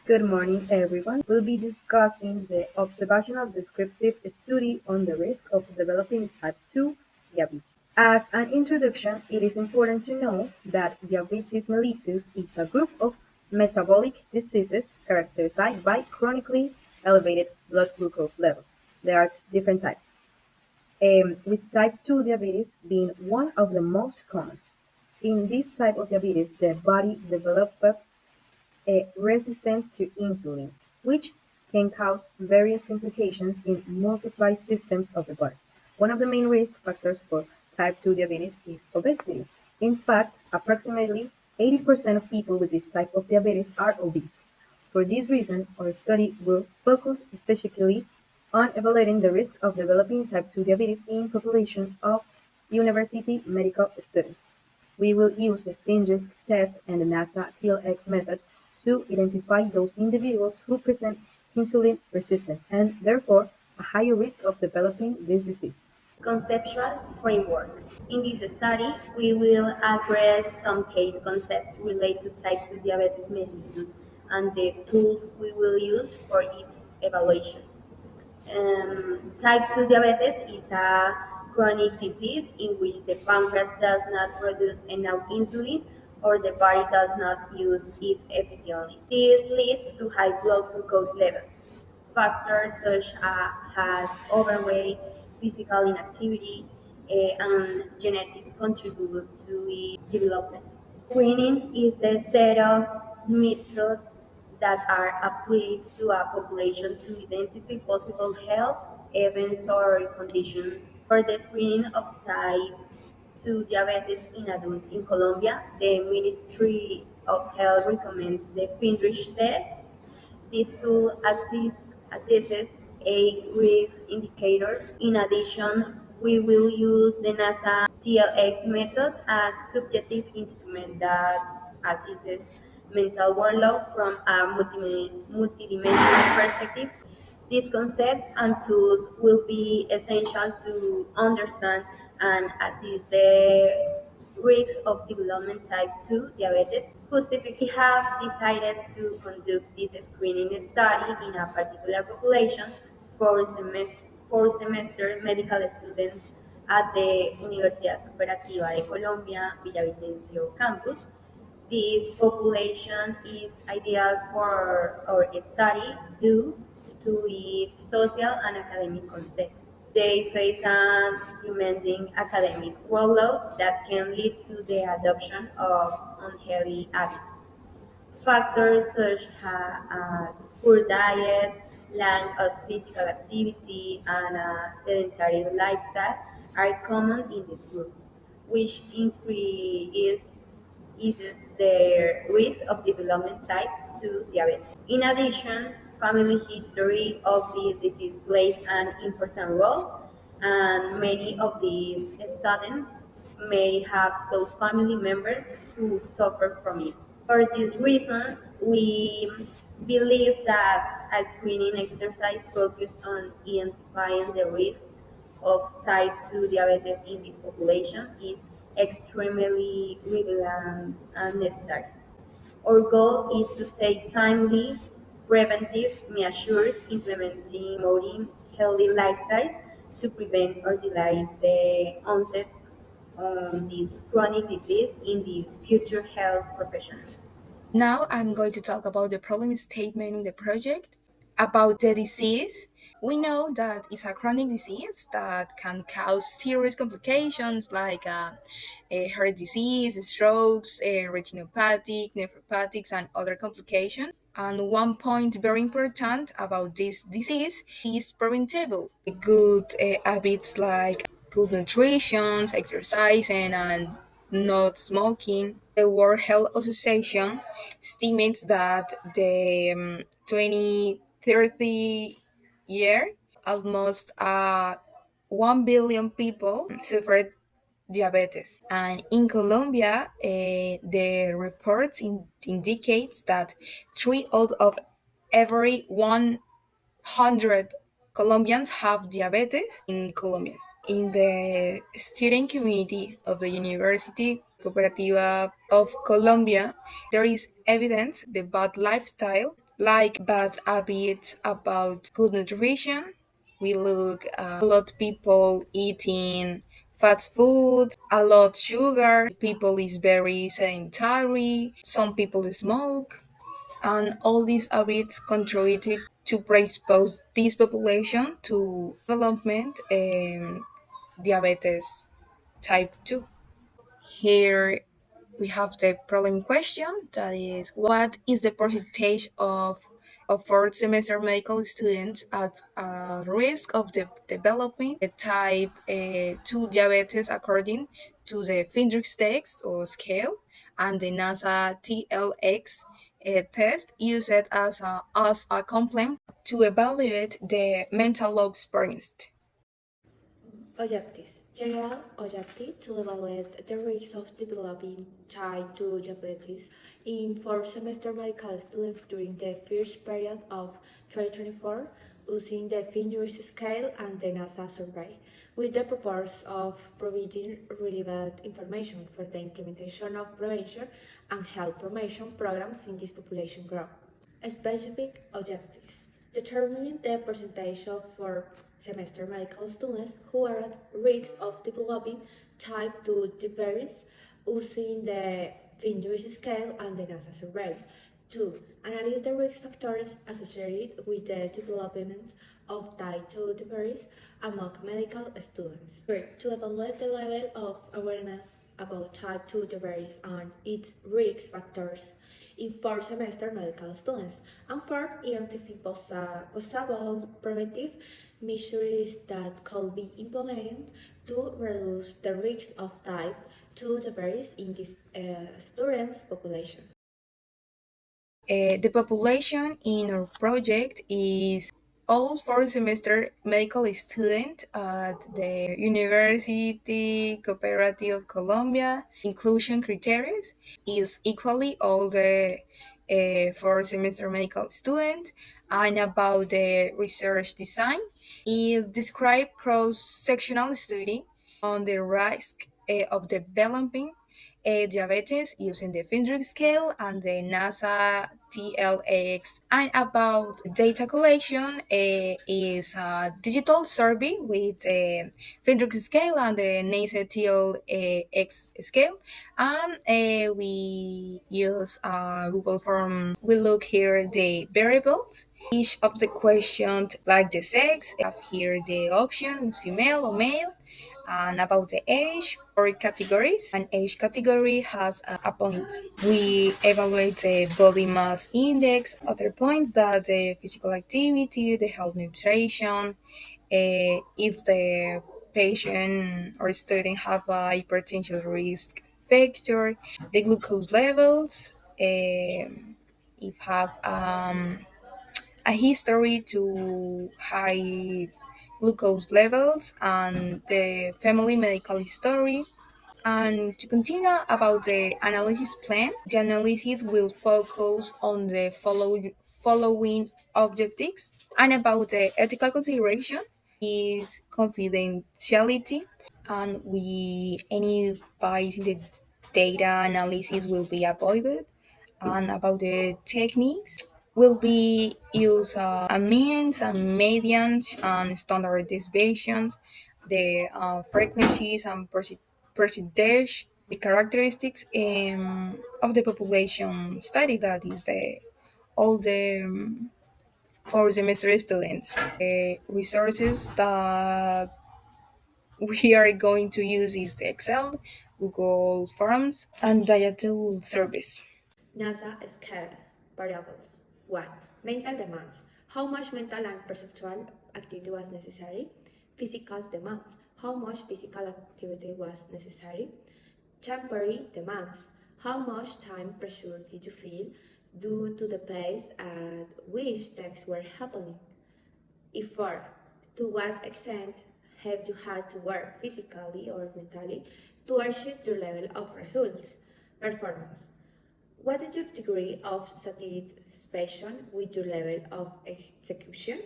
Good morning, everyone. We'll be discussing the observational descriptive study on the risk of developing type 2 diabetes. As an introduction, it is important to know that diabetes mellitus is a group of metabolic diseases characterized by chronically elevated blood glucose levels. There are different types, with type 2 diabetes being one of the most common. In this type of diabetes, the body develops a resistance to insulin, which can cause various complications in multiple systems of the body. One of the main risk factors for type 2 diabetes is obesity. In fact, approximately 80% of people with this type of diabetes are obese. For this reason, our study will focus especially on evaluating the risk of developing type 2 diabetes in populations of university medical students. We will use the SpinRisk test and the NASA TLX method to identify those individuals who present insulin resistance and therefore a higher risk of developing this disease. Conceptual framework. In this study, we will address some case concepts related to type 2 diabetes mellitus and the tools we will use for its evaluation. Type 2 diabetes is a chronic disease in which the pancreas does not produce enough insulin or the body does not use it efficiently. This leads to high blood glucose levels. Factors such as overweight, physical inactivity, and genetics contribute to its development. Screening is the set of methods that are applied to a population to identify possible health events or conditions. For the screening of type 2 diabetes in adults in Colombia, the Ministry of Health recommends the FINRISH test. This tool assesses eight risk indicators. In addition, we will use the NASA TLX method as subjective instrument that assesses mental workload from a multidimensional perspective. These concepts and tools will be essential to understand and assess the risks of development type 2 diabetes. We have decided to conduct this screening study in a particular population for semester medical students at the Universidad Cooperativa de Colombia Villavicencio campus. This population is ideal for our study due to its social and academic context. They face a demanding academic workload that can lead to the adoption of unhealthy habits. Factors such as poor diet, lack of physical activity, and a sedentary lifestyle are common in this group, which increases their risk of developing type 2 diabetes. In addition, family history of this disease plays an important role, and many of these students may have those family members who suffer from it. For these reasons, we believe that a screening exercise focused on identifying the risk of type 2 diabetes in this population is extremely relevant and necessary. Our goal is to take timely, preventive measures implementing promoting healthy lifestyles to prevent or delay the onset of this chronic disease in these future health professionals. Now I'm going to talk about the problem statement in the project. About the disease, we know that it's a chronic disease that can cause serious complications like heart disease, strokes, retinopathic, nephropathics, and other complications. And one point very important about this disease is preventable. Good habits like good nutrition, exercising, and not smoking. The World Health Association estimates that the 2030 year, almost 1 billion people suffered diabetes. And in Colombia, the reports indicates that 3 out of every 100 Colombians have diabetes in Colombia. In the student community of the University Cooperativa of Colombia, there is evidence the bad lifestyle like bad habits about good nutrition. We look a lot people eating fast food, a lot sugar, people is very sedentary, some people smoke, and all these habits contributed to predispose this population to development diabetes type 2. Here we have the problem question that is what is the percentage of fourth semester medical students at risk of developing a type 2 diabetes according to the Findrix test or scale and the NASA TLX test used as a complement to evaluate the mental load experienced. Objectives. General objective to evaluate the risks of developing type 2 diabetes in fourth semester medical students during the first period of 2024 using the Findus scale and the NASA survey, with the purpose of providing relevant information for the implementation of prevention and health promotion programs in this population group. Specific objectives. Determining the percentage of fourth semester medical students who are at risk of developing type 2 diabetes using the Findus scale and the NASA survey. 2. Analyze the risk factors associated with the development of type 2 diabetes among medical students. 3. To evaluate the level of awareness about type 2 diabetes and its risk factors in fourth semester medical students. And 4. Identify possible preventive measures that could be implemented to reduce the risk of type 2 diabetes in this students' population. The population in our project is all fourth semester medical students at the University Cooperative of Colombia. Inclusion criteria is equally all the fourth semester medical students. And about the research design is describe cross-sectional study on the risk of developing diabetes using the Findrix scale and the NASA TLX. And about data collection is a digital survey with the Findrix scale and the NASA TLX scale. And we use Google Form. We look here the variables. Each of the questions like the sex, have here the option is female or male, and about the age or categories. An age category has a point. We evaluate the body mass index, other points that the physical activity, the health nutrition, if the patient or student have a hypertension risk factor, the glucose levels, if have a history to high glucose levels and the family medical history. And to continue about the analysis plan, the analysis will focus on the following objectives and about the ethical consideration is confidentiality and we any bias in the data analysis will be avoided and about the techniques will be use a means and medians and standard deviations, the frequencies and percentage, the characteristics of the population study that is the all the fourth semester students. The resources that we are going to use is the Excel, Google Forms, and Digital Service. NASA scale variables. 1. Mental demands. How much mental and perceptual activity was necessary? Physical demands. How much physical activity was necessary? Temporary demands. How much time pressure did you feel due to the pace at which tasks were happening? If 4. To what extent have you had to work physically or mentally to achieve your level of results? Performance. What is your degree of satisfaction with your level of execution?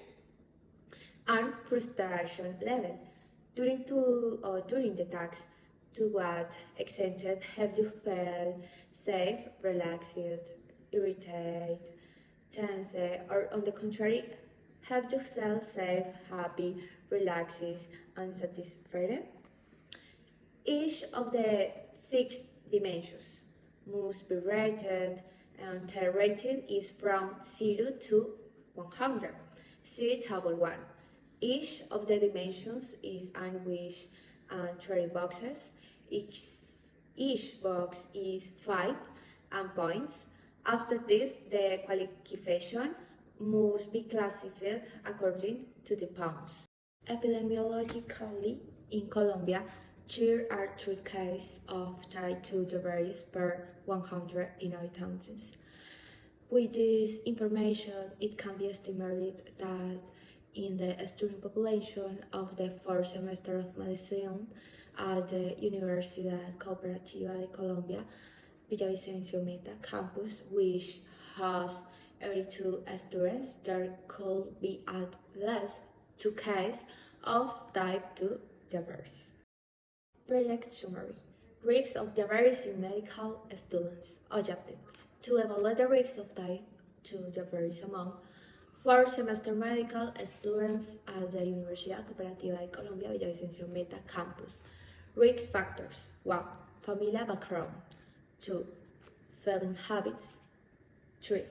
And frustration level. During the task, to what extent have you felt safe, relaxed, irritated, tense, or on the contrary, have yourself safe, happy, relaxed, and satisfied. Each of the six dimensions must be rated, and the rating is from 0 to 100. See table 1. Each of the dimensions is sandwiched and 30 boxes. Each, each box is 5 and points. After this, the qualification must be classified according to the pounds. Epidemiologically, in Colombia, there are 3 cases of type 2 diabetes per 100 inhabitants. With this information, it can be estimated that in the student population of the fourth semester of medicine at the Universidad Cooperativa de Colombia, Villavicencio Meta campus, which has 82 students, there could be at least 2 cases of type 2 diabetes. Project summary. Risks of diabetes in medical students. Objective. To evaluate the risks of type 2 diabetes among fourth semester medical students at the Universidad Cooperativa de Colombia Villavicencio Meta campus. Risk factors. 1. Familia background. 2. Feeding habits. 3.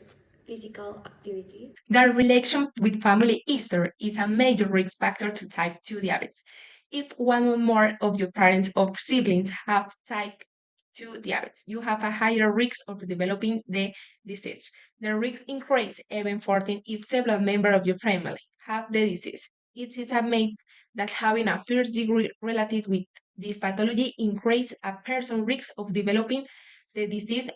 Physical activity. The relation with family history is a major risk factor to type 2 diabetes. If one or more of your parents or siblings have type 2 diabetes, you have a higher risk of developing the disease. The risk increases even further if several members of your family have the disease. It is a myth that having a first degree relative with this pathology increases a person's risk of developing the disease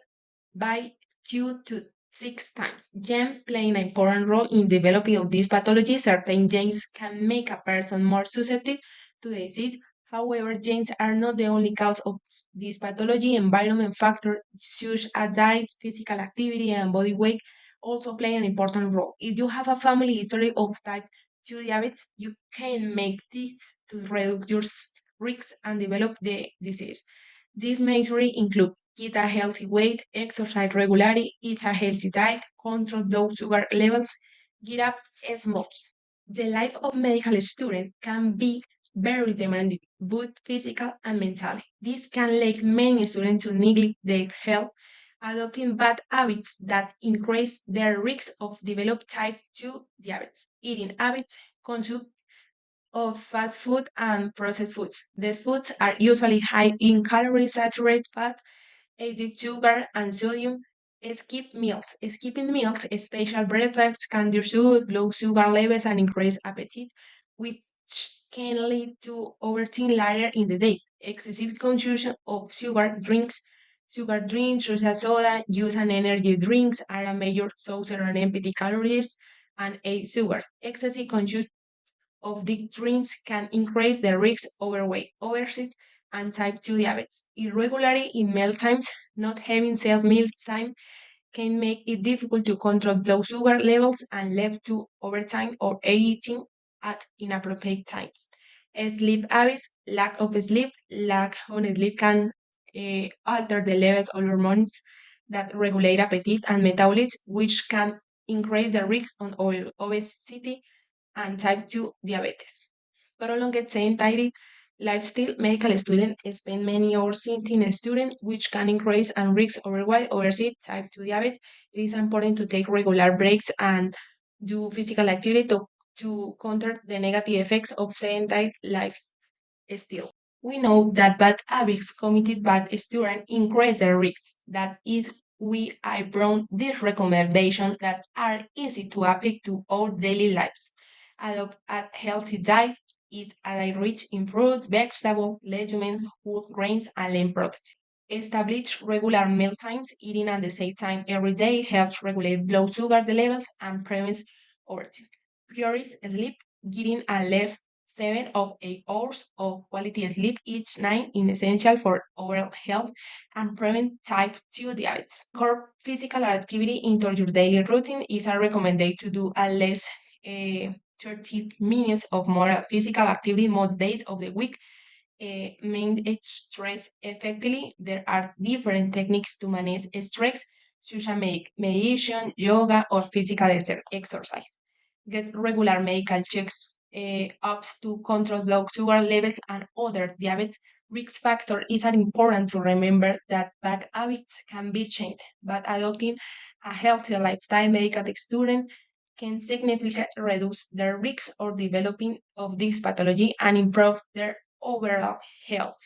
by 2 to 6 times. Genes play an important role in developing of this pathology. Certain genes can make a person more susceptible to the disease. However, genes are not the only cause of this pathology. Environment factors such as diet, physical activity, and body weight also play an important role. If you have a family history of type 2 diabetes, you can make this to reduce your risks and develop the disease. These measures include keep a healthy weight, exercise regularly, eat a healthy diet, control blood sugar levels, get up smoking. The life of medical student can be very demanding, both physical and mentally. This can lead many students to neglect their health, adopting bad habits that increase their risk of develop type 2 diabetes. Eating habits, consume of fast food and processed foods. These foods are usually high in calories, saturated fat, added sugar, and sodium. Skip meals. Skipping meals, special breakfasts, can reduce blood sugar levels and increase appetite, which can lead to overeating later in the day. Excessive consumption of sugar drinks, such as soda, juice, and energy drinks are a major source of empty calories and added sugar. Excessive consumption of these drinks can increase the risk of overweight, obesity, and type 2 diabetes. Irregularity in meal times, not having set meal time, can make it difficult to control blood sugar levels and lead to overtime or eating at inappropriate times. Sleep habits, lack of sleep can alter the levels of hormones that regulate appetite and metabolism, which can increase the risk of obesity and type 2 diabetes. Prolonged sedentary lifestyle, medical students spend many hours sitting a student, which can increase and risk overweight, obesity, type 2 diabetes. It is important to take regular breaks and do physical activity to counter the negative effects of sedentary lifestyle. We know that bad habits committed by students increase their risks. That is, we are brought these recommendations that are easy to apply to our daily lives. Adopt a healthy diet, eat a diet rich in fruits, vegetables, legumes, whole grains, and lean protein. Establish regular meal times. Eating at the same time every day helps regulate blood sugar levels and prevents overeating. Prioritize sleep. Getting at least 7 of 8 hours of quality sleep each night is essential for overall health and prevent type 2 diabetes. Core physical activity into your daily routine is a recommended to do at least 30 minutes of more physical activity most days of the week. Manage stress effectively. There are different techniques to manage stress. such as meditation, yoga, or physical exercise. Get regular medical checks ups to control blood sugar levels and other diabetes risk factor. Is an important to remember that bad habits can be changed, but adopting a healthy lifestyle medical student can significantly reduce their risk of developing of this pathology and improve their overall health.